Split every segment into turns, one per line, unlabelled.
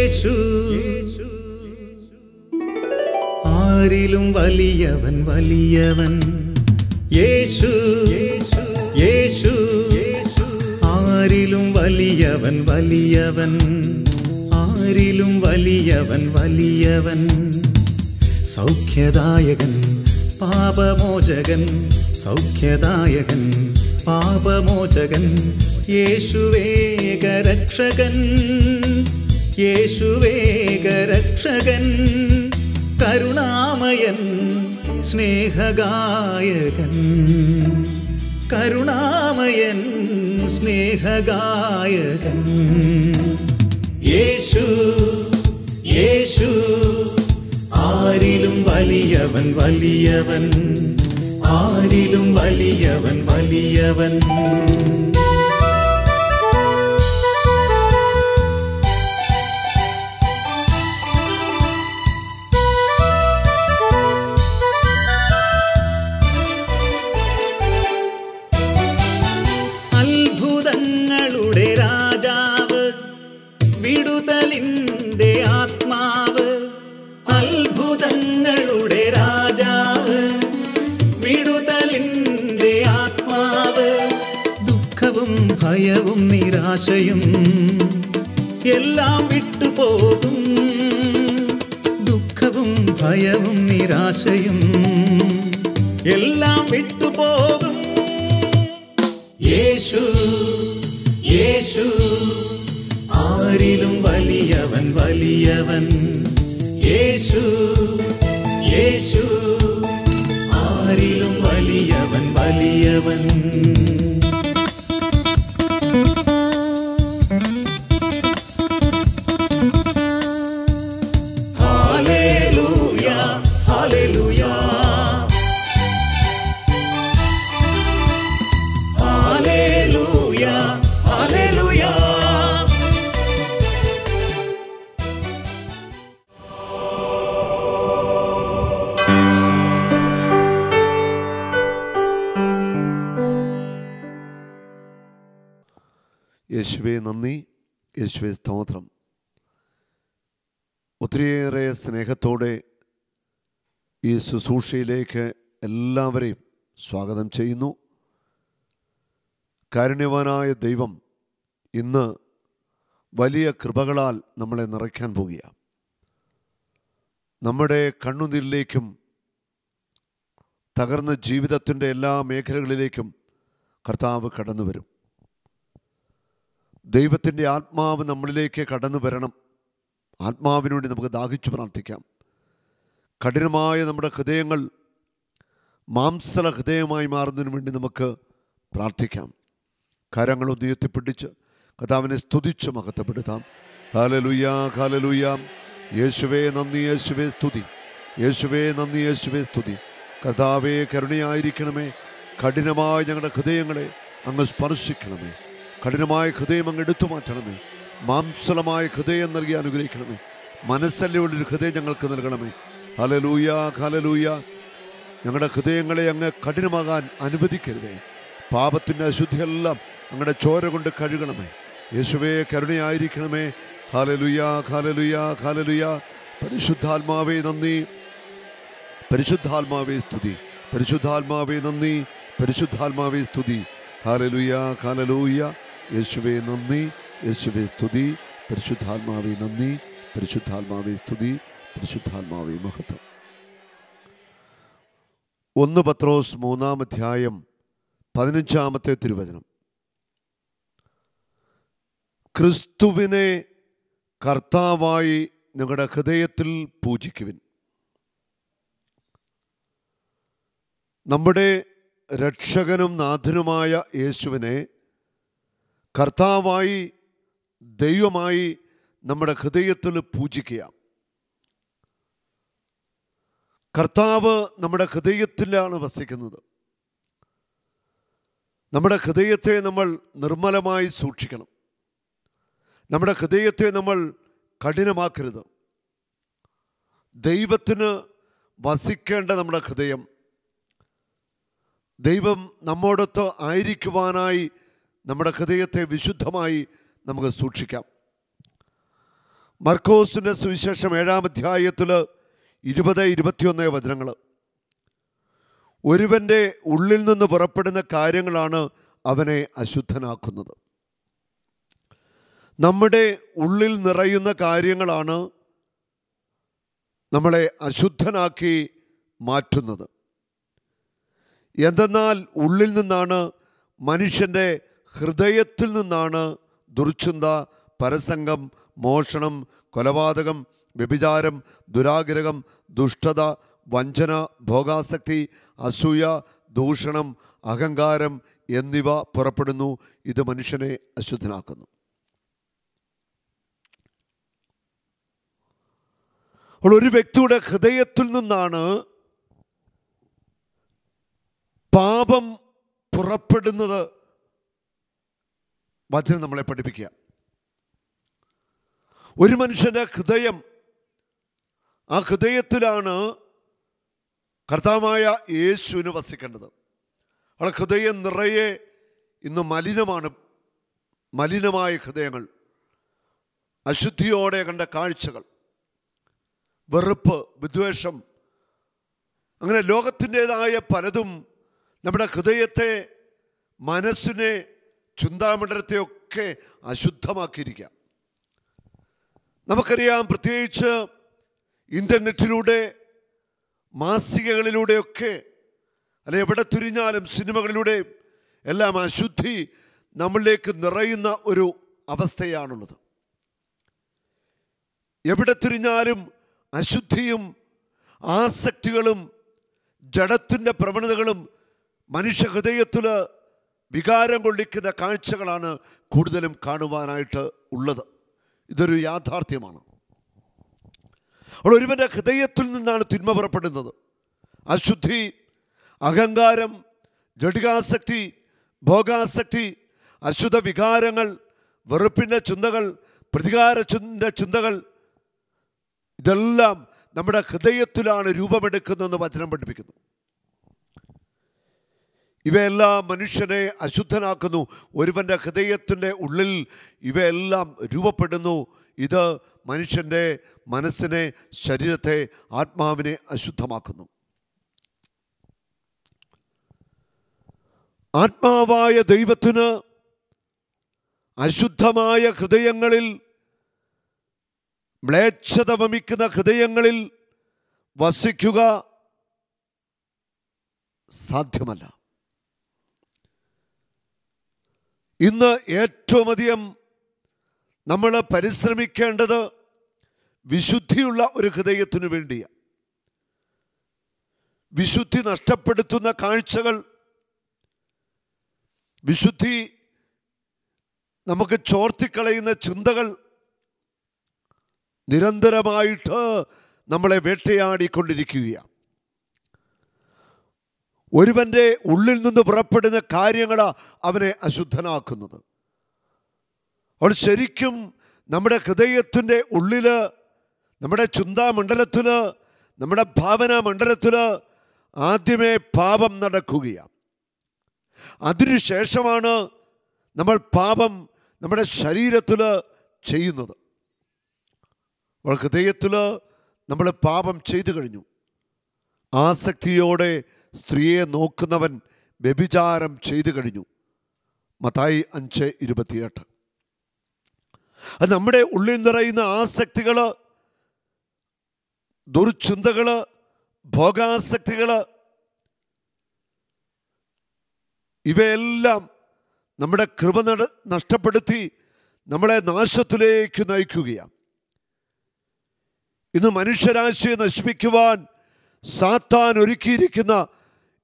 യേശു ആരിലും വലിയവൻ വലിയവൻ യേശു യേശു ആരിലും വലിയവൻ വലിയവൻ ആരിലും വലിയവൻ വലിയവൻ സൗഖ്യദായകൻ പാപമോചകൻ സൗഖ്യദായകൻ പാപമോചകൻ യേശുവേകരക്ഷകൻ യേശുവേകരക്ഷകൻ കരുണാമയൻ സ്നേഹഗായകൻ കരുണാമയൻ സ്നേഹഗായകൻ യേശു യേശു ആരിലും വലിയവൻ വലിയവൻ ആരിലും വലിയവൻ വലിയവൻ അത്ഭുതങ്ങളുടെ രാജാവ് വിടുതലിൻ്റെ ആത്മാവ് അത്ഭുതങ്ങളുടെ രാജാവ് വിടുതലിൻ്റെ ആത്മാവ് ദുഃഖവും ഭയവും നിരാശയും എല്ലാം വിട്ടുപോകും ദുഃഖവും ഭയവും നിരാശയും എല്ലാം വിട്ടുപോകും യേശു യേശു ആരിലും വലിയവൻ വലിയവൻ യേശു യേശു ആരിലും വലിയവൻ വലിയവൻ ഹല്ലേലൂയ ഹല്ലേലൂയ ഹല്ലേലൂയ ഹല്ലേലൂയ
യേശുവേ നന്ദി, യേശുവേ സ്തോത്രം. ഒത്തിരിയേറെ സ്നേഹത്തോടെ ഈ ശുശ്രൂഷയിലേക്ക് എല്ലാവരെയും സ്വാഗതം ചെയ്യുന്നു. കാരുണ്യവാനായ ദൈവം ഇന്ന് വലിയ കൃപകളാൽ നമ്മളെ നിറയ്ക്കാൻ പോകുകയാണ്. നമ്മുടെ കണ്ണുനീരിലേക്കും തകർന്ന ജീവിതത്തിൻ്റെ എല്ലാ മേഖലകളിലേക്കും കർത്താവ് കടന്നു വരും. ദൈവത്തിൻ്റെ ആത്മാവ് നമ്മളിലേക്ക് കടന്നു വരണം. ആത്മാവിന് വേണ്ടി നമുക്ക് ദാഹിച്ചു പ്രാർത്ഥിക്കാം. കഠിനമായ നമ്മുടെ ഹൃദയങ്ങൾ മാംസല ഹൃദയമായി മാറുന്നതിന് വേണ്ടി നമുക്ക് പ്രാർത്ഥിക്കാം. കരങ്ങൾ ഉയർത്തിപ്പിടിച്ച് കർത്താവിനെ സ്തുതിച്ച് മഹത്വപ്പെടുത്താം. Hallelujah hallelujah. യേശുവേ നന്ദി, യേശുവേ സ്തുതി, യേശുവേ നന്ദി, യേശുവേ സ്തുതി. കർത്താവേ കരുണയായിരിക്കണമേ. കഠിനമായ ഞങ്ങളുടെ ഹൃദയങ്ങളെ അങ്ങ് സ്പർശിക്കണമേ. കഠിനമായ ഹൃദയം അങ്ങ് എടുത്തു മാറ്റണമേ. മാംസലമായ ഹൃദയം നൽകി അനുഗ്രഹിക്കണമേ. മനസ്സല്ലുള്ളൊരു ഹൃദയം ഞങ്ങൾക്ക് നൽകണമേ. Hallelujah hallelujah. ഞങ്ങളുടെ ഹൃദയങ്ങളെ അങ്ങ് കഠിനമാകാൻ അനുവദിക്കരുതേ. പാപത്തിൻ്റെ അശുദ്ധിയെല്ലാം അങ്ങയുടെ ചോര കൊണ്ട് കഴുകണമേ. യേശുവേ കരുണയായിരിക്കണമേ. Hallelujah hallelujah hallelujah. പരിശുദ്ധാത്മാവേ നന്ദി, പരിശുദ്ധാത്മാവേ സ്തുതി, പരിശുദ്ധാത്മാവേ നന്ദി, പരിശുദ്ധാത്മാവേ സ്തുതി. Hallelujah hallelujah. യേശുവേ നന്ദി, യേശുവേ സ്തുതി, പരിശുദ്ധാത്മാവേ നന്ദി, പരിശുദ്ധാത്മാവേ സ്തുതി, പരിശുദ്ധാത്മാവേ മഹത്വം. 1 പത്രോസ് 3-ാം അധ്യായം 15-ാമത്തെ തിരുവചനം. ക്രിസ്തുവിനെ കർത്താവായി നിങ്ങളുടെ ഹൃദയത്തിൽ പൂജിക്കുവിൻ. നമ്മുടെ രക്ഷകനും നാഥനുമായ യേശുവിനെ കർത്താവായി ദൈവമായി നമ്മുടെ ഹൃദയത്തിൽ പൂജിക്കുക. കർത്താവ് നമ്മുടെ ഹൃദയത്തിലാണ് വസിക്കുന്നത്. നമ്മുടെ ഹൃദയത്തെ നമ്മൾ നിർമ്മലമായി സൂക്ഷിക്കണം. നമ്മുടെ ഹൃദയത്തെ നമ്മൾ കഠിനമാക്കരുത്. ദൈവത്തിന് വസിക്കേണ്ട നമ്മുടെ ഹൃദയം, ദൈവം നമ്മോടൊത്ത് ആയിരിക്കുവാനായി നമ്മുടെ ഹൃദയത്തെ വിശുദ്ധമായി നമുക്ക് സൂക്ഷിക്കാം. മർക്കോസിൻ്റെ സുവിശേഷം 7-ാം അധ്യായത്തിൽ 20-21 വചനങ്ങൾ. ഒരുവൻ്റെ ഉള്ളിൽ നിന്ന് പുറപ്പെടുന്ന കാര്യങ്ങളാണ് അവനെ അശുദ്ധനാക്കുന്നത്. നമ്മുടെ ഉള്ളിൽ നിറയുന്ന കാര്യങ്ങളാണ് നമ്മളെ അശുദ്ധനാക്കി മാറ്റുന്നത്. എന്തെന്നാൽ ഉള്ളിൽ നിന്നാണ്, മനുഷ്യൻ്റെ ഹൃദയത്തിൽ നിന്നാണ് ദുർചിന്ത, പരസംഗം, മോഷണം, കൊലപാതകം, വ്യഭിചാരം, ദുരാഗ്രഹം, ദുഷ്ടത, വഞ്ചന, ഭോഗാസക്തി, അസൂയ, ദൂഷണം, അഹങ്കാരം എന്നിവ പുറപ്പെടുന്നു. ഇത് മനുഷ്യനെ അശുദ്ധനാക്കുന്നു. ഒരു വ്യക്തിയുടെ ഹൃദയത്തിൽ നിന്നാണ് പാപം പുറപ്പെടുന്നത്. വചനം നമ്മളെ പഠിപ്പിക്കുക. ഒരു മനുഷ്യൻ്റെ ഹൃദയം, ആ ഹൃദയത്തിലാണ് കർത്താവായ യേശുവിന് വസിക്കേണ്ടത്. അവളുടെ ഹൃദയം നിറയെ ഇന്ന് മലിനമാണ്. മലിനമായ ഹൃദയങ്ങൾ, അശുദ്ധിയോടെ കണ്ട കാഴ്ചകൾ, വെറുപ്പ്, വിദ്വേഷം, അങ്ങനെ ലോകത്തിൻ്റെതായ പലതും നമ്മുടെ ഹൃദയത്തെ, മനസ്സിനെ, ചിന്താമണ്ഡലത്തെയൊക്കെ അശുദ്ധമാക്കിയിരിക്കാം. നമുക്കറിയാം, പ്രത്യേകിച്ച് ഇൻ്റർനെറ്റിലൂടെ, മാസികകളിലൂടെയൊക്കെ, അല്ലെ എവിടെ തിരിഞ്ഞാലും സിനിമകളിലൂടെ എല്ലാം അശുദ്ധി നമ്മളിലേക്ക് നിറയുന്ന ഒരു അവസ്ഥയാണുള്ളത്. എവിടെ തിരിഞ്ഞാലും അശുദ്ധിയും ആസക്തികളും ജഡത്തിൻ്റെ പ്രവണതകളും മനുഷ്യ ഹൃദയത്തിൽ വികാരം കൊള്ളിക്കുന്ന കാഴ്ചകളാണ് കൂടുതലും കാണുവാനായിട്ട് ഉള്ളത്. ഇതൊരു യാഥാർത്ഥ്യമാണ്. ഒരുവൻ്റെ ഹൃദയത്തിൽ നിന്നാണ് തിന്മ പുറപ്പെടുന്നത്. അശുദ്ധി, അഹങ്കാരം, ജഡികാസക്തി, ഭോഗാസക്തി, അശുദ്ധ വികാരങ്ങൾ, വെറുപ്പിൻ്റെ ചിന്തകൾ, പ്രതികാരത്തിൻ്റെ ചിന്തകൾ, ഇതെല്ലാം നമ്മുടെ ഹൃദയത്തിലാണ് രൂപമെടുക്കുന്നതെന്ന് വചനം പഠിപ്പിക്കുന്നു. ഇവയെല്ലാം മനുഷ്യനെ അശുദ്ധനാക്കുന്നു. ഒരുവൻ്റെ ഹൃദയത്തിൻ്റെ ഉള്ളിൽ ഇവയെല്ലാം രൂപപ്പെടുന്നു. ഇത് മനുഷ്യൻ്റെ മനസ്സിനെ, ശരീരത്തെ, ആത്മാവിനെ അശുദ്ധമാക്കുന്നു. ആത്മാവായ ദൈവത്തിന് അശുദ്ധമായ ഹൃദയങ്ങളിൽ, മ്ലേച്ഛത വമിക്കുന്ന ഹൃദയങ്ങളിൽ വസിക്കുക സാധ്യമല്ല. ഇന്ന് ഏറ്റവും അധികം നമ്മൾ പരിശ്രമിക്കേണ്ടത് വിശുദ്ധിയുള്ള ഒരു ഹൃദയത്തിനു വേണ്ടിയാണ്. വിശുദ്ധി നഷ്ടപ്പെടുത്തുന്ന കാഴ്ചകൾ, വിശുദ്ധി നമുക്ക് ചോർത്തിക്കളയുന്ന ചിന്തകൾ നിരന്തരമായിട്ട് നമ്മളെ വേട്ടയാടിക്കൊണ്ടിരിക്കുകയാണ്. ഒരുവൻ്റെ ഉള്ളിൽ നിന്ന് പുറപ്പെടുന്ന കാര്യങ്ങളാണ് അവനെ അശുദ്ധനാക്കുന്നത്. അവൾ ശരിക്കും നമ്മുടെ ഹൃദയത്തിൻ്റെ ഉള്ളിൽ, നമ്മുടെ ചിന്താമണ്ഡലത്തിൽ, നമ്മുടെ ഭാവനാ മണ്ഡലത്തിൽ ആദ്യമേ പാപം നടക്കുകയാണ്. അതിനുശേഷമാണ് നമ്മൾ പാപം നമ്മുടെ ശരീരത്തിൽ ചെയ്യുന്നത്. അവൾ ഹൃദയത്തിൽ നമ്മൾ പാപം ചെയ്തു കഴിഞ്ഞു. ആസക്തിയോടെ സ്ത്രീയെ നോക്കുന്നവൻ വ്യഭിചാരം ചെയ്തു കഴിഞ്ഞു. മത്തായി 5:28. അത് നമ്മുടെ ഉള്ളിൽ നിറയുന്ന ആസക്തികൾ, ദുർചിന്തകൾ, ഭോഗാസക്തികൾ, ഇവയെല്ലാം നമ്മുടെ കൃപ നഷ്ടപ്പെടുത്തി നമ്മളെ നാശത്തിലേക്ക് നയിക്കുകയാണ്. ഇന്ന് മനുഷ്യരാശിയെ നശിപ്പിക്കുവാൻ സാത്താൻ ഒരുക്കിയിരിക്കുന്ന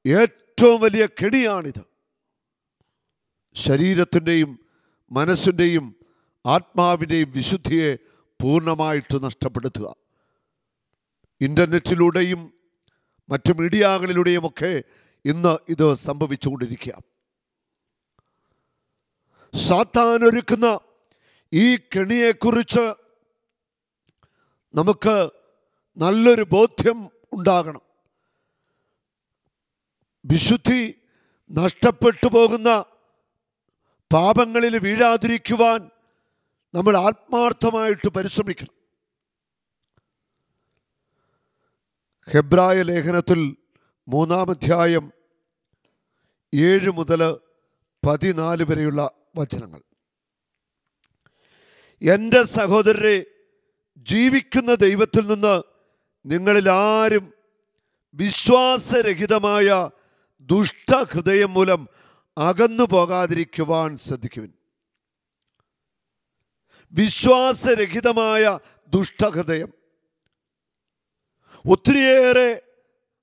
ഏറ്റവും വലിയ കെണിയാണിത്. ശരീരത്തിൻ്റെയും മനസ്സിൻ്റെയും ആത്മാവിൻ്റെയും വിശുദ്ധിയെ പൂർണ്ണമായിട്ട് നഷ്ടപ്പെടുത്തുക. ഇൻ്റർനെറ്റിലൂടെയും മറ്റു മീഡിയകളിലൂടെയുമൊക്കെ ഇന്ന് ഇത് സംഭവിച്ചുകൊണ്ടിരിക്കുക. സാത്താൻ ഒരുക്കുന്ന ഈ കെണിയെക്കുറിച്ച് നമുക്ക് നല്ലൊരു ബോധ്യം ഉണ്ടാകണം. വിശുദ്ധി നഷ്ടപ്പെട്ടു പോകുന്ന പാപങ്ങളിൽ വീഴാതിരിക്കുവാൻ നമ്മൾ ആത്മാർത്ഥമായിട്ട് പരിശ്രമിക്കണം. ഹെബ്രായ ലേഖനത്തിൽ 3-ാം അധ്യായം 7 മുതൽ 14 വരെയുള്ള വചനങ്ങൾ. എൻ്റെ സഹോദരരെ, ജീവിക്കുന്ന ദൈവത്തിൽ നിന്ന് നിങ്ങളിൽ ആരും വിശ്വാസരഹിതമായ ദുഷ്ടഹൃദയം മൂലം അകന്നു പോകാതിരിക്കുവാൻ ശ്രദ്ധിക്കുവിൻ. വിശ്വാസരഹിതമായ ദുഷ്ടഹൃദയം. ഒത്തിരിയേറെ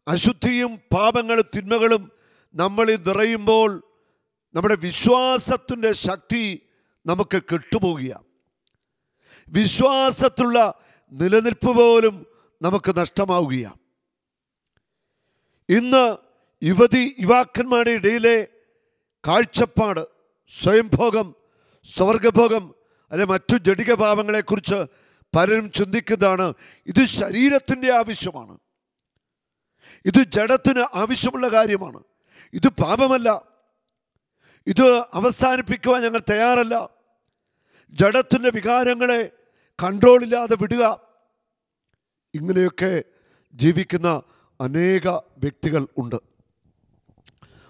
അശുദ്ധിയും പാപങ്ങളും തിന്മകളും നമ്മളിൽ നിറയുമ്പോൾ നമ്മുടെ വിശ്വാസത്തിൻ്റെ ശക്തി നമുക്ക് കെട്ടുപോകുക. വിശ്വാസത്തിലുള്ള നിലനിൽപ്പ് പോലും നമുക്ക് നഷ്ടമാവുകയാണ്. ഇന്ന് യുവാക്കന്മാരുടെ ഇടയിലെ കാഴ്ചപ്പാട് സ്വയംഭോഗം, സ്വർഗഭോഗം അല്ലെ മറ്റു ജഡിക പാപങ്ങളെക്കുറിച്ച് പലരും ചിന്തിക്കുന്നതാണ്. ഇത് ശരീരത്തിൻ്റെ ആവശ്യമാണ്, ഇത് ജഡത്തിന് ആവശ്യമുള്ള കാര്യമാണ്, ഇത് പാപമല്ല, ഇത് അവസാനിപ്പിക്കുവാൻ ഞങ്ങൾ തയ്യാറല്ല. ജഡത്തിൻ്റെ വികാരങ്ങളെ കൺട്രോളില്ലാതെ വിടുക. ഇങ്ങനെയൊക്കെ ജീവിക്കുന്ന അനേക വ്യക്തികൾ ഉണ്ട്.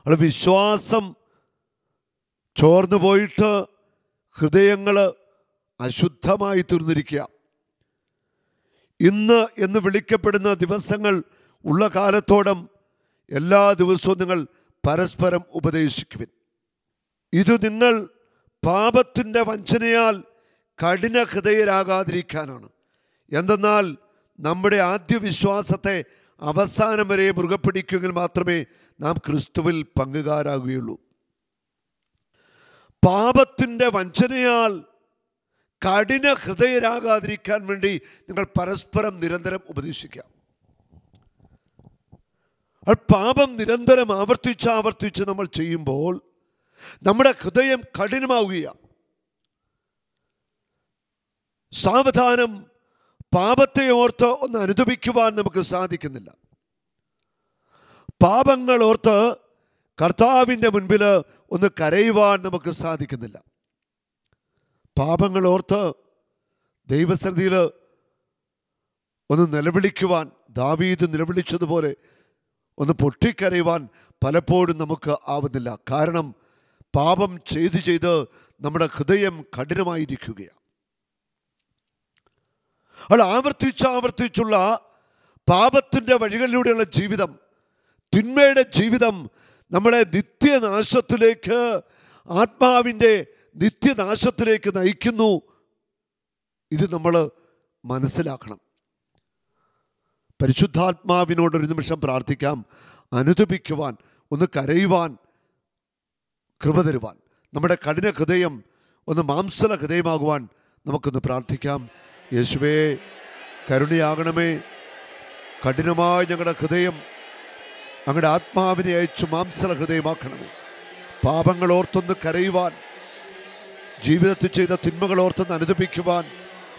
അത് വിശ്വാസം ചോർന്നു പോയിട്ട് ഹൃദയങ്ങൾ അശുദ്ധമായി തീർന്നിരിക്കുക. ഇന്ന് എന്ന് വിളിക്കപ്പെടുന്ന ദിവസങ്ങൾ ഉള്ള കാലത്തോളം എല്ലാ ദിവസവും നിങ്ങൾ പരസ്പരം ഉപദേശിക്കുവിൻ. ഇത് നിങ്ങൾ പാപത്തിൻ്റെ വഞ്ചനയാൽ കഠിന ഹൃദയരാകാതിരിക്കാനാണ്. എന്തെന്നാൽ നമ്മുടെ ആദ്യ വിശ്വാസത്തെ അവസാനം വരെ മുറുകെ പിടിക്കുമെങ്കിൽ മാത്രമേ നാം ക്രിസ്തുവിൽ പങ്കുകാരാകുകയുള്ളൂ. പാപത്തിൻ്റെ വഞ്ചനയാൽ കഠിന ഹൃദയരാകാതിരിക്കാൻ വേണ്ടി നിങ്ങൾ പരസ്പരം നിരന്തരം ഉപദേശിക്കാം. പാപം നിരന്തരം ആവർത്തിച്ച് നമ്മൾ ചെയ്യുമ്പോൾ നമ്മുടെ ഹൃദയം കഠിനമാവുകയാണ്. സാവധാനം പാപത്തെ ഓർത്ത് ഒന്ന് അനുദപിക്കുവാൻ നമുക്ക് സാധിക്കുന്നില്ല. പാപങ്ങൾ ഓർത്ത് കർത്താവിൻ്റെ മുൻപിൽ ഒന്ന് കരയുവാൻ നമുക്ക് സാധിക്കുന്നില്ല. പാപങ്ങൾ ഓർത്ത് ദൈവസന്നിധിയിൽ ഒന്ന് നിലവിളിക്കുവാൻ, ദാവീദ് നിലവിളിച്ചതുപോലെ ഒന്ന് പൊട്ടിക്കരയുവാൻ പലപ്പോഴും നമുക്ക് ആവുന്നില്ല. കാരണം പാപം ചെയ്ത് നമ്മുടെ ഹൃദയം കഠിനമായിരിക്കുകയാണ്. അത് ആവർത്തിച്ചുള്ള പാപത്തിൻ്റെ വഴികളിലൂടെയുള്ള ജീവിതം, തിന്മയുടെ ജീവിതം നമ്മളെ നിത്യനാശത്തിലേക്ക്, ആത്മാവിൻ്റെ നിത്യനാശത്തിലേക്ക് നയിക്കുന്നു. ഇത് നമ്മൾ മനസ്സിലാക്കണം. പരിശുദ്ധാത്മാവിനോടൊരു നിമിഷം പ്രാർത്ഥിക്കാം. അനുദപിക്കുവാൻ, ഒന്ന് കരയുവാൻ കൃപ തരുവാൻ, നമ്മുടെ കഠിന ഹൃദയം ഒന്ന് മാംസല ഹൃദയമാകുവാൻ നമുക്കൊന്ന് പ്രാർത്ഥിക്കാം. യേശുവേ, കരുണയാകണമേ. കഠിനമായ ഞങ്ങളുടെ ഹൃദയം അങ്ങയുടെ ആത്മാവിനെ അയച്ചു മാംസല ഹൃദയമാക്കണമേ. പാപങ്ങൾ ഓർത്തൊന്ന് കരയുവാൻ, ജീവിതത്തിൽ ചെയ്ത തിന്മകൾ ഓർത്തൊന്ന് അനുദപിക്കുവാൻ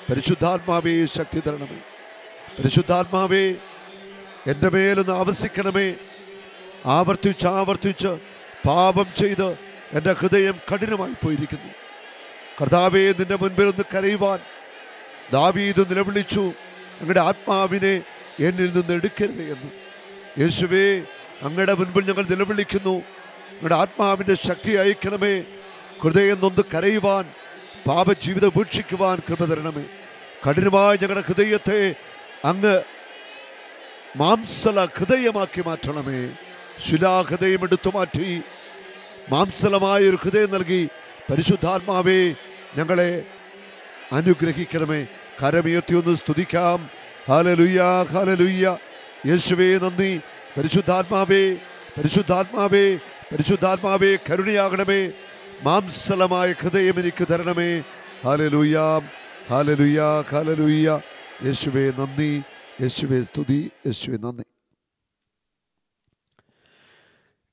പരിശുദ്ധാത്മാവേ ശക്തി തരണമേ. പരിശുദ്ധാത്മാവേ, എൻ്റെ മേലൊന്ന് ആവസിക്കണമേ. ആവർത്തിച്ച് പാപം ചെയ്ത് എൻ്റെ ഹൃദയം കഠിനമായി പോയിരിക്കുന്നു. കർത്താവേ, നിൻ്റെ മുൻപിൽ ഒന്ന് കരയുവാൻ ദാവീദ് നിലവിളിച്ചു, അങ്ങയുടെ ആത്മാവിനെ എന്നിൽ നിന്ന് എടുക്കരുത് എന്ന്. യേശുവേ, അങ്ങയുടെ മുൻപിൽ ഞങ്ങൾ നിലവിളിക്കുന്നു. അങ്ങയുടെ ആത്മാവിൻ്റെ ശക്തി അയക്കണമേ. ഹൃദയം നൊന്ന് കരയുവാൻ, പാപജീവിതം ഉപേക്ഷിക്കുവാൻ കൃപ തരണമേ. കഠിനമായ ഞങ്ങളുടെ ഹൃദയത്തെ അങ്ങ് മാംസല ഹൃദയമാക്കി മാറ്റണമേ. ശിലാഹൃദയം എടുത്തു മാറ്റി മാംസലമായൊരു ഹൃദയം നൽകി പരിശുദ്ധാത്മാവേ ഞങ്ങളെ അനുഗ്രഹിക്കണമേ. കരമുയർത്തി ഒന്ന് സ്തുതിക്കാം. Hallelujah, hallelujah. യേശുവേ നന്ദി. പരിശുദ്ധാത്മാവേ, പരിശുദ്ധാത്മാവേ, പരിശുദ്ധാത്മാവേ, കരുണയാകണമേ. മാംസലമായ ഹൃദയം എനിക്ക് തരണമേ. Hallelujah, hallelujah, hallelujah. യേശുവേ നന്ദി, യേശുവേ സ്തുതി, യേശുവേ നന്ദി.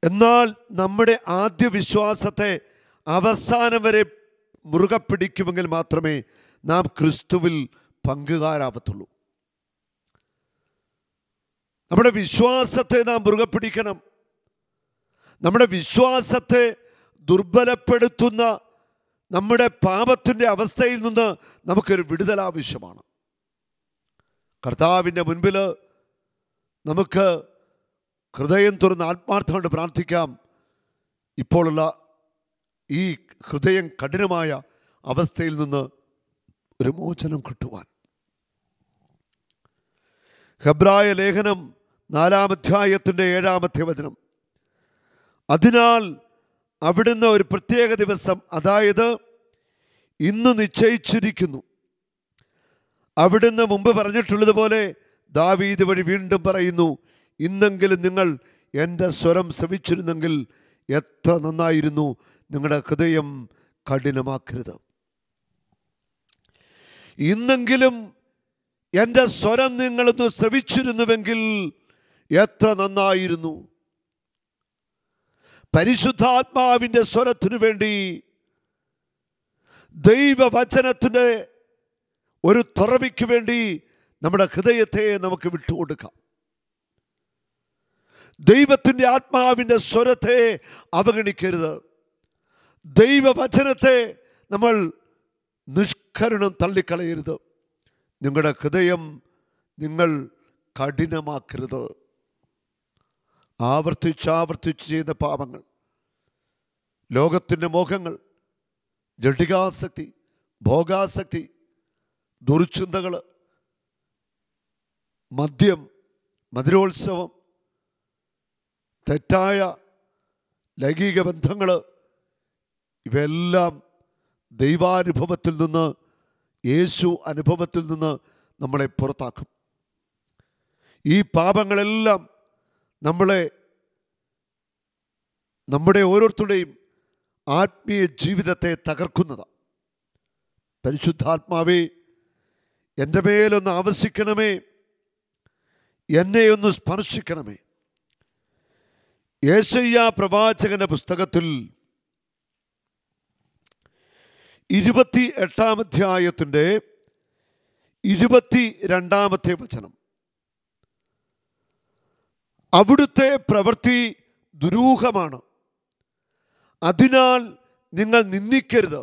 എന്നാൽ നമ്മുടെ ആദ്യ വിശ്വാസത്തെ അവസാനം വരെ മുറുകെ പിടിക്കുമെങ്കിൽ മാത്രമേ നാം ക്രിസ്തുവിൽ പങ്കുകാരാവത്തുള്ളൂ. നമ്മുടെ വിശ്വാസത്തെ നാം മുറുകെ പിടിക്കണം. നമ്മുടെ വിശ്വാസത്തെ ദുർബലപ്പെടുത്തുന്ന നമ്മുടെ പാപത്തിൻ്റെ അവസ്ഥയിൽ നിന്ന് നമുക്കൊരു വിടുതൽ ആവശ്യമാണ്. കർത്താവിൻ്റെ മുൻപിൽ നമുക്ക് ഹൃദയം തുറന്ന് ആത്മാർത്ഥമായിട്ട് പ്രാർത്ഥിക്കാം. ഇപ്പോഴുള്ള ഈ ഹൃദയം കഠിനമായ അവസ്ഥയിൽ നിന്ന് ഒരു മോചനം കിട്ടുവാൻ. ഹെബ്രായ ലേഖനം 4-ാം അധ്യായത്തിൻ്റെ 7-ാമത്തെ വചനം. അതിനാൽ അവിടുന്ന് ഒരു പ്രത്യേക ദിവസം, അതായത് ഇന്ന് നിശ്ചയിച്ചിരിക്കുന്നു. അവിടുന്ന് മുമ്പ് പറഞ്ഞിട്ടുള്ളതുപോലെ ദാവീദ് വഴി വീണ്ടും പറയുന്നു, ഇന്നെങ്കിലും നിങ്ങൾ എൻ്റെ സ്വരം ശ്രവിച്ചിരുന്നെങ്കിൽ എത്ര നന്നായിരുന്നു. നിങ്ങളുടെ ഹൃദയം കഠിനമാക്കരുത്. ഇന്നെങ്കിലും എൻ്റെ സ്വരം നിങ്ങളൊന്ന് ശ്രവിച്ചിരുന്നുവെങ്കിൽ എത്ര നന്നായിരുന്നു. പരിശുദ്ധാത്മാവിൻ്റെ സ്വരത്തിനു വേണ്ടി, ദൈവവചനത്തിൻ്റെ ഒരു തുറവിക്ക് വേണ്ടി നമ്മുടെ ഹൃദയത്തെ നമുക്ക് വിട്ടുകൊടുക്കാം. ദൈവത്തിൻ്റെ ആത്മാവിൻ്റെ സ്വരത്തെ അവഗണിക്കരുത്. ദൈവവചനത്തെ നമ്മൾ നിഷ്കരണം തള്ളിക്കളയരുത്. നിങ്ങളുടെ ഹൃദയം നിങ്ങൾ കഠിനമാക്കരുത്. ആവർത്തിച്ച് ചെയ്യുന്ന പാപങ്ങൾ, ലോകത്തിൻ്റെ മോഹങ്ങൾ, ജഡികാസക്തി, ഭോഗാസക്തി, ദുർചിന്തകൾ, മദ്യം, മധുരോത്സവം, തെറ്റായ ലൈംഗിക ബന്ധങ്ങൾ, ഇവയെല്ലാം ദൈവാനുഭവത്തിൽ നിന്ന്, യേശു അനുഭവത്തിൽ നിന്ന് നമ്മളെ പുറത്താക്കും. ഈ പാപങ്ങളെല്ലാം നമ്മുടെ ഓരോരുത്തരുടെയും ആത്മീയ ജീവിതത്തെ തകർക്കുന്നതാണ്. പരിശുദ്ധാത്മാവേ, എൻ്റെ മേലൊന്ന് ആവസിക്കണമേ, എന്നെ ഒന്ന് സ്പർശിക്കണമേ. യെശയ്യാ പ്രവാചകന്റെ പുസ്തകത്തിൽ 28-ാം അധ്യായത്തിൻ്റെ 22-ാമത്തെ വചനം. അവിടുത്തെ പ്രവൃത്തി ദുരൂഹമാണ്, അതിനാൽ നിങ്ങൾ നിന്ദിക്കരുത്.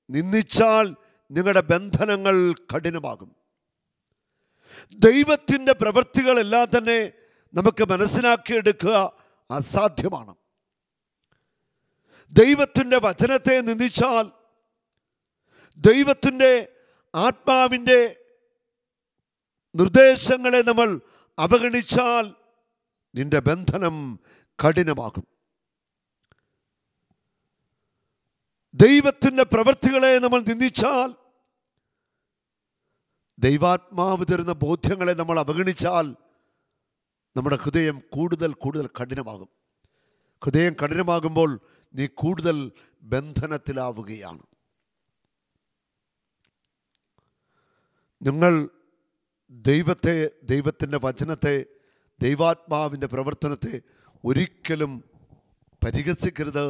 നിന്ദിച്ചാൽ നിങ്ങളുടെ ബന്ധനങ്ങൾ കഠിനമാകും. ദൈവത്തിൻ്റെ പ്രവൃത്തികളെല്ലാം തന്നെ നമുക്ക് മനസ്സിലാക്കിയെടുക്കുക അസാധ്യമാണ്. ദൈവത്തിൻ്റെ വചനത്തെ നിന്ദിച്ചാൽ, ദൈവത്തിൻ്റെ ആത്മാവിൻ്റെ നിർദ്ദേശങ്ങളെ നമ്മൾ അവഗണിച്ചാൽ നിന്റെ ബന്ധനം കഠിനമാകും. ദൈവത്തിൻ്റെ പ്രവൃത്തികളെ നമ്മൾ നിന്ദിച്ചാൽ, ദൈവാത്മാവ് തരുന്ന ബോധ്യങ്ങളെ നമ്മൾ അവഗണിച്ചാൽ നമ്മുടെ ഹൃദയം കൂടുതൽ കഠിനമാകും. ഹൃദയം കഠിനമാകുമ്പോൾ നീ കൂടുതൽ ബന്ധനത്തിലാവുകയാണ്. നിങ്ങൾ ദൈവത്തിൻ്റെ വചനത്തെ, ദൈവാത്മാവിൻ്റെ പ്രവർത്തനത്തെ ഒരിക്കലും പരിഹസിക്കരുത്.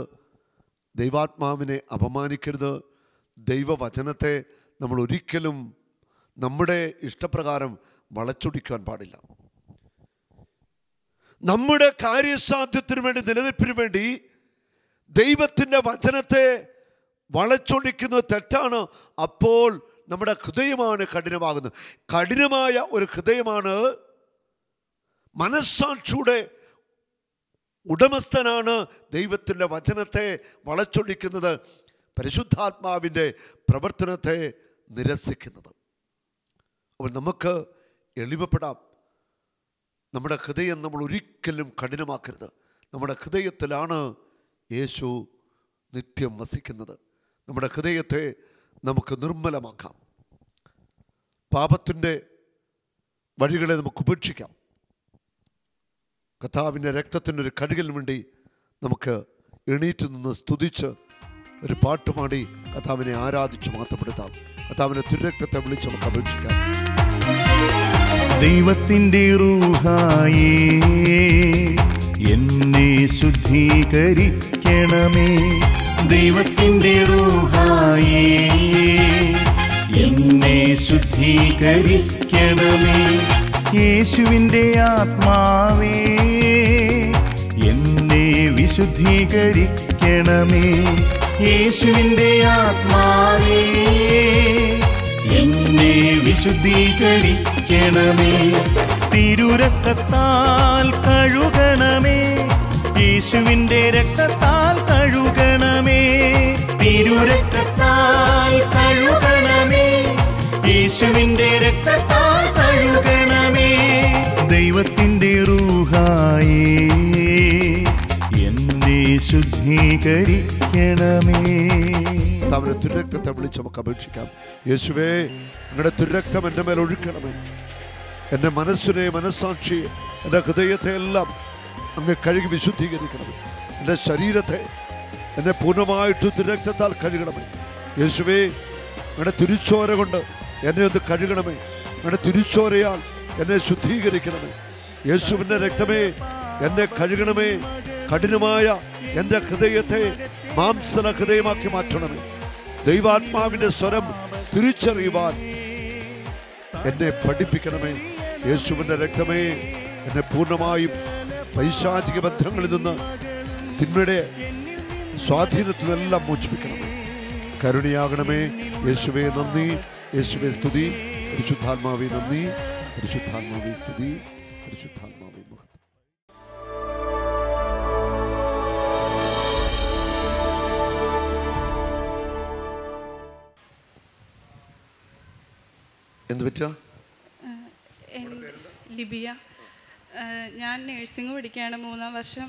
ദൈവാത്മാവിനെ അപമാനിക്കരുത്. ദൈവവചനത്തെ നമ്മൾ ഒരിക്കലും നമ്മുടെ ഇഷ്ടപ്രകാരം വളച്ചൊടിക്കാൻ പാടില്ല. നമ്മുടെ കാര്യസാധ്യത്തിനു വേണ്ടി, നിലനിൽപ്പിനു വേണ്ടി ദൈവത്തിൻ്റെ വചനത്തെ വളച്ചൊടിക്കുന്നത് തെറ്റാണ്. അപ്പോൾ നമ്മുടെ ഹൃദയമാണ് കഠിനമാകുന്നത്. കഠിനമായ ഒരു ഹൃദയമാണ് മനസ്സാക്ഷിയുടെ ഉടമസ്ഥനാണ് ദൈവത്തിൻ്റെ വചനത്തെ വളച്ചൊടിക്കുന്നത്, പരിശുദ്ധാത്മാവിൻ്റെ പ്രവർത്തനത്തെ നിരസിക്കുന്നത്. അപ്പോൾ നമുക്ക് എളിമപ്പെടാം. നമ്മുടെ ഹൃദയം നമ്മൾ ഒരിക്കലും കഠിനമാക്കരുത്. നമ്മുടെ ഹൃദയത്തിലാണ് യേശു നിത്യം വസിക്കുന്നത്. നമ്മുടെ ഹൃദയത്തെ നമുക്ക് നിർമ്മലമാക്കാം. പാപത്തിൻ്റെ വഴികളെ നമുക്ക് ഉപേക്ഷിക്കാം. കർത്താവിൻ്റെ രക്തത്തിൻ്റെ ഒരു കഴുകലിന് വേണ്ടി നമുക്ക് എണീറ്റ് നിന്ന് സ്തുതിച്ച് ഒരു പാട്ടുപാടി കർത്താവിനെ ആരാധിച്ച് മാത്രപ്പെടുത്താം. കർത്താവിനെ തിരുരക്തത്തെ വിളിച്ച് നമുക്ക് അപേക്ഷിക്കാം.
ദൈവത്തിൻ്റെ റൂഹായേ, എന്നെ ശുദ്ധീകരിക്കണമേ. ദൈവത്തിൻ്റെ റൂഹായേ, എന്നെ ശുദ്ധീകരിക്കണമേ. യേശുവിൻ്റെ ആത്മാവേ, എന്നെ വിശുദ്ധീകരിക്കണമേ. യേശുവിൻ്റെ ആത്മാവേ, എന്നെ വിശുദ്ധീകരിക്കണമേ. തിരുരക്തത്താൽ കഴുകണമേ, യേശുവിൻ്റെ രക്തത്താൽ കഴുകണമേ. തിരുരക്തത്താൽ കഴുകണമേ, യേശുവിൻ്റെ രക്തത്താൽ കഴുകണമേ. ദൈവത്തിൻ്റെ റൂഹായേ എന്നെ ശുദ്ധീകരിക്കണമേ.
അവരുടെ തിരുരക്തത്തെ വിളിച്ച് നമുക്ക് അപേക്ഷിക്കാം. യേശുവേ, നിങ്ങളുടെ തിരുരക്തം എൻ്റെ മേൽ ഒഴുക്കണമേ. എൻ്റെ മനസ്സിനെ, മനസ്സാക്ഷിയെ, എൻ്റെ ഹൃദയത്തെ എല്ലാം അങ്ങ് കഴുകി വിശുദ്ധീകരിക്കണമേ. എൻ്റെ ശരീരത്തെ എന്നെ പൂർണ്ണമായിട്ട് തിരുരക്തത്താൽ കഴുകണമേ. യേശുവേ, നിങ്ങളുടെ തിരുച്ചോര കൊണ്ട് എന്നെ ഒന്ന് കഴുകണമേ. നിങ്ങളുടെ തിരുച്ചോരയാൽ എന്നെ ശുദ്ധീകരിക്കണമേ. യേശുവിൻ്റെ രക്തമേ, എന്നെ കഴുകണമേ. കഠിനമായ എൻ്റെ ഹൃദയത്തെ മാംസല ഹൃദയമാക്കി മാറ്റണമേ. ദൈവാത്മാവിൻ്റെ സ്വരം തിരിച്ചറിയുവാൻ എന്നെ പഠിപ്പിക്കണമേ. യേശുവിൻ്റെ രക്തമേ, എന്നെ പൂർണ്ണമായും പൈശാചിക ബന്ധങ്ങളിൽ നിന്ന്, തിന്മയുടെ സ്വാധീനത്തിൽ നിന്നെല്ലാം മോചിപ്പിക്കണമേ. കരുണയാകണമേ. യേശുവേ നന്ദി, യേശുവേ സ്തുതി. പരിശുദ്ധാത്മാവേ നന്ദി, പരിശുദ്ധാത്മാവേ സ്തുതി, പരിശുദ്ധാത്മാവേ മഹത്വം. എന്ത് പറ്റുക?
ലിബിയ. ഞാൻ നേഴ്സിംഗ് പഠിക്കുകയാണ്, 3-ാം വർഷം.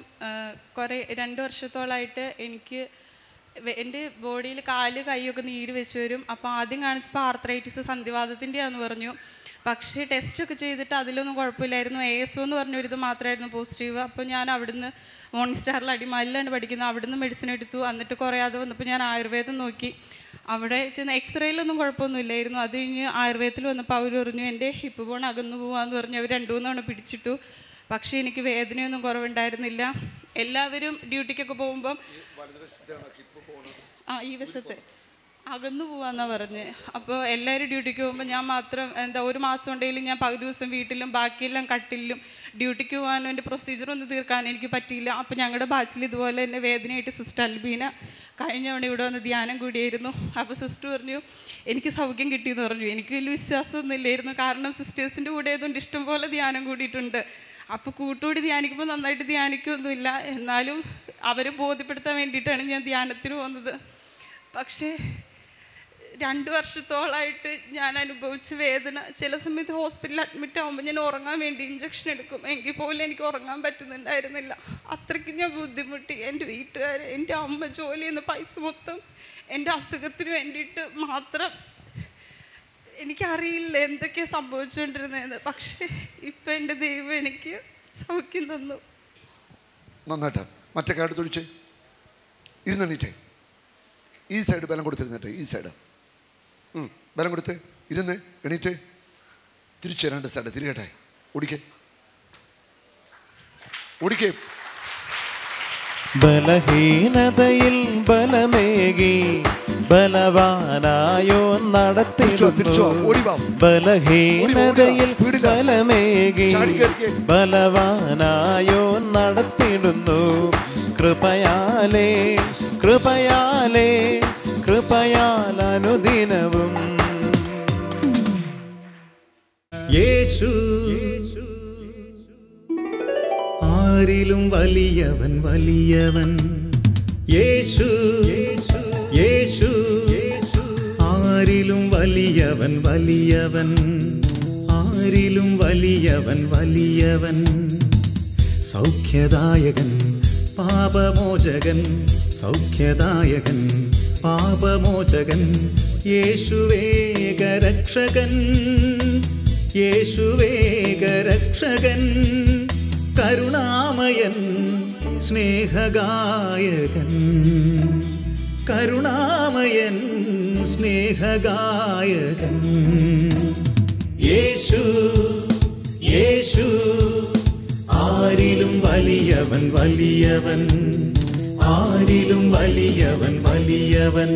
2 വർഷത്തോളമായിട്ട് എനിക്ക് എൻ്റെ ബോഡിയിൽ കാല് കൈയൊക്കെ നീര് വെച്ച് വരും. അപ്പോൾ ആദ്യം കാണിച്ചപ്പോൾ ആർത്രൈറ്റിസ് സന്ധിവാതത്തിൻ്റെയാണെന്ന് പറഞ്ഞു. പക്ഷേ ടെസ്റ്റൊക്കെ ചെയ്തിട്ട് അതിലൊന്നും കുഴപ്പമില്ലായിരുന്നു. ASO എന്ന് പറഞ്ഞൊരിത് മാത്രമായിരുന്നു പോസിറ്റീവ്. അപ്പോൾ ഞാൻ അവിടുന്ന് മോണിസ്റ്റാറിൽ അടിമാലിലാണ് പഠിക്കുന്നത്, അവിടുന്ന് മെഡിസിൻ എടുത്തു. എന്നിട്ട് കുറയാതെ വന്നപ്പോൾ ഞാൻ ആയുർവേദം നോക്കി. അവിടെ ചെന്ന് എക്സ്റേയിലൊന്നും കുഴപ്പമൊന്നുമില്ലായിരുന്നു. അത് കഴിഞ്ഞ് ആയുർവേദത്തിൽ വന്നപ്പോൾ അവർ പറഞ്ഞു എൻ്റെ ഹിപ്പ് ബോൺ അകന്നു പോകാമെന്ന് പറഞ്ഞ് അവർ 2-3 തവണ പിടിച്ചിട്ടു. പക്ഷേ എനിക്ക് വേദനയൊന്നും കുറവുണ്ടായിരുന്നില്ല. എല്ലാവരും ഡ്യൂട്ടിക്കൊക്കെ പോകുമ്പം ഈ വശത്തെ അകന്നു പോവാന്നാണ് പറഞ്ഞ്. അപ്പോൾ എല്ലാവരും ഡ്യൂട്ടിക്ക് പോകുമ്പോൾ ഞാൻ മാത്രം 1 മാസം ഉണ്ടെങ്കിലും ഞാൻ പകുതി ദിവസം വീട്ടിലും ബാക്കിയെല്ലാം കട്ടിലും ഡ്യൂട്ടിക്ക് പോകാനും എൻ്റെ പ്രൊസീജിയറൊന്നും തീർക്കാൻ എനിക്ക് പറ്റിയില്ല. അപ്പോൾ ഞങ്ങളുടെ ബാച്ചിൽ ഇതുപോലെ തന്നെ വേദനയായിട്ട് സിസ്റ്റർ അൽബീന കഴിഞ്ഞ തവണ ഇവിടെ വന്ന് ധ്യാനം കൂടിയായിരുന്നു. അപ്പോൾ സിസ്റ്റർ പറഞ്ഞു എനിക്ക് സൗഖ്യം കിട്ടിയെന്ന് പറഞ്ഞു. എനിക്ക് വലിയ വിശ്വാസമൊന്നും ഇല്ലായിരുന്നു, കാരണം സിസ്റ്റേഴ്സിൻ്റെ കൂടെ ആയതുകൊണ്ട് ഇഷ്ടംപോലെ ധ്യാനം കൂടിയിട്ടുണ്ട്. അപ്പോൾ കൂട്ടുകൂടി ധ്യാനിക്കുമ്പോൾ നന്നായിട്ട് ധ്യാനിക്കൊന്നുമില്ല, എന്നാലും അവരെ ബോധ്യപ്പെടുത്താൻ വേണ്ടിയിട്ടാണ് ഞാൻ ധ്യാനത്തിന് പോകുന്നത്. പക്ഷേ 2 വർഷത്തോളമായിട്ട് ഞാൻ അനുഭവിച്ച വേദന, ചില സമയത്ത് ഹോസ്പിറ്റലിൽ അഡ്മിറ്റ് ആകുമ്പോൾ ഞാൻ ഉറങ്ങാൻ വേണ്ടി ഇഞ്ചക്ഷൻ എടുക്കും, എങ്കിൽ പോലും എനിക്ക് ഉറങ്ങാൻ പറ്റുന്നുണ്ടായിരുന്നില്ല. അത്രയ്ക്ക് ഞാൻ ബുദ്ധിമുട്ടി. എൻ്റെ വീട്ടുകാർ, എൻ്റെ അമ്മ ജോലി ചെയ്യുന്ന പൈസ മൊത്തം എൻ്റെ അസുഖത്തിന് വേണ്ടിയിട്ട് മാത്രം. എനിക്കറിയില്ല എന്തൊക്കെയാണ് സംഭവിച്ചുകൊണ്ടിരുന്നതെന്ന്. പക്ഷേ ഇപ്പം എൻ്റെ ദൈവം എനിക്ക് സൗഖ്യം തന്നു.
നന്നായിട്ട് മറ്റേ കാർഡ് തൊഴിച്ചേ, ഇരുന്നെണീറ്റേ. ഈ സൈഡ് ബലം കൊടുത്തിരുന്നേട്ടെ, ഈ സൈഡ് ബലം കൊടുത്ത് ഇരുന്ന് എണീറ്റേ. തിരിച്ച് 2 സൈഡ് തിരികട്ടെ. ഓടിക്കേ ഓടിക്കേ.
ബലഹീനതയിൽ ബലമേകി ബലവാനായോ നടത്തിടുന്നു. ബലഹീനതയിൽ ബലമേകി ബലവാനായോ നടത്തിടുന്നു. കൃപയാലേ കൃപയാലേ കൃപയാൽ അനുദിനവും.
യേശു ആരിലും വലിയവൻ വലിയവൻ. യേശു യേശു ആരിലും വലിയവൻ വലിയവൻ. ആരിലും വലിയവൻ വലിയവൻ. സൗഖ്യദായകൻ പാപമോചകൻ, സൗഖ്യദായകൻ പാപമോചകൻ. യേശുവേകരക്ഷകൻ യേശുവേകരക്ഷകൻ. കരുണാമയൻ സ്നേഹഗായകൻ, കരുണാമയൻ സ്നേഹഗായകൻ. യേശു യേശു ആരിലും വലിയവൻ വലിയവൻ. ആരിലും വലിയവൻ വലിയവൻ.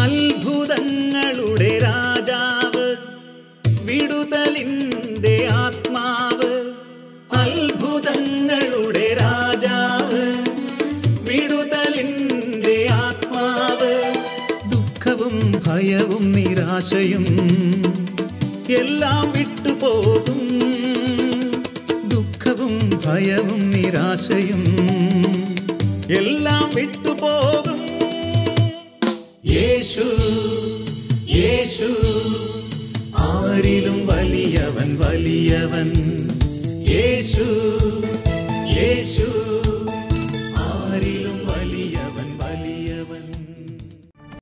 അത്ഭുതങ്ങളുടെ രാജാവ്, വിടുതലിൻ്റെ ആത്മാവ്, ഭയവും നിരാശയും എല്ലാം വിട്ടുപോകും. ദുഃഖവും ഭയവും നിരാശയും എല്ലാം വിട്ടുപോകും. യേശു യേശു ആരിലും വലിയവൻ വലിയവൻ. യേശു യേശു